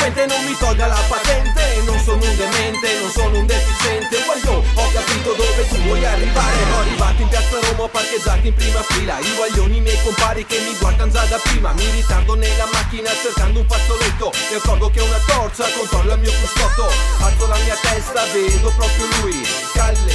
delinquente, non mi tolga la patente. Non sono un demente, non sono un deficiente. Guagliò, ho capito dove tu vuoi arrivare. Sono arrivato in piazza Roma, ho parcheggiato in prima fila. I guaglioni miei compari che mi guardano già da prima. Mi ritardo nella macchina cercando un fazzoletto e accorgo che una torcia controlla il mio cruscotto. Alzo la mia testa, vedo proprio lui. Calle,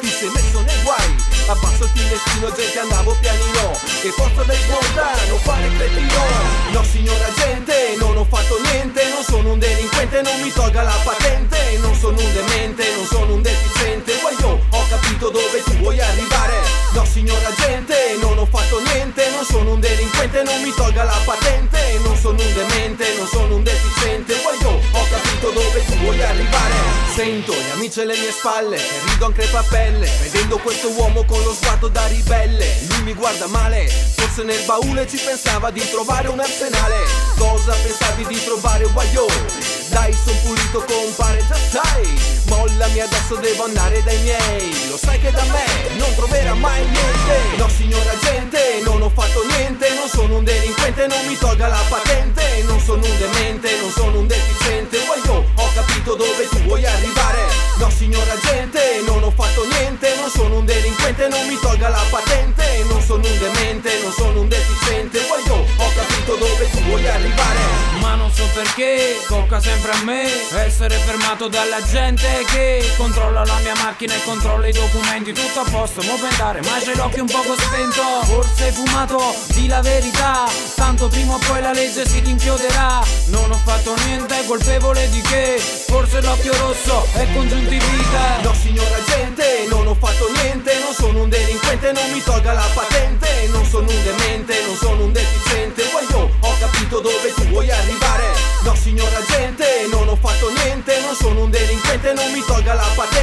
ti sei messo nei guai. Abbasso il finestrino, gente, andavo pianino. Che forza del smontare, non fare cretino. No signor agente, non ho fatto niente. Non sono un delinquente, non mi tolga la patente. Non sono un demente, non sono un deficiente. Guagliò, ho capito dove tu vuoi arrivare. No signor agente, non ho fatto niente. Non sono un delinquente, non mi tolga la patente. Non sono un demente, non sono un deficiente. Guagliò, ho capito dove tu vuoi arrivare. Sento gli amici alle mie spalle che rido a crepapelle, vedendo questo uomo con lo sguardo da ribelle. Lui mi guarda male, forse nel baule ci pensava di trovare un arsenale. Cosa pensavi di trovare, guagliò? Dai, son pulito compare, già sai. Mollami adesso, devo andare dai miei. Lo sai che da me non troverà mai niente. No signor agente, non ho fatto niente. Non sono un delinquente, non mi tolga la patente. Non sono un demente, non sono un deficiente. Guagliò, ho capito dove tu vuoi arrivare. No signor agente, non ho fatto niente. Non sono un delinquente, non mi tolga la patente. Non sono un demente, non sono un deficiente. Guagliò, ho capito dove tu vuoi arrivare. Ma non so perché tocca sempre a me essere fermato dalla gente che controlla la mia macchina e controlla i documenti. Tutto a posto, mo' per andare, ma c'è l'occhio un poco spento. Forse hai fumato, di la verità, tanto prima o poi la legge si rinchioderà. Non ho fatto niente, colpevole di che? Forse l'occhio rosso è congiuntivite. No signor agente, non ho fatto niente. Non sono un delinquente, non mi tolga la patente. Non sono un demente, non sono un deficiente. Guagliò, ho capito dove tu vuoi arrivare. No signor agente, non ho fatto niente. Non sono un delinquente, non mi tolga la patente.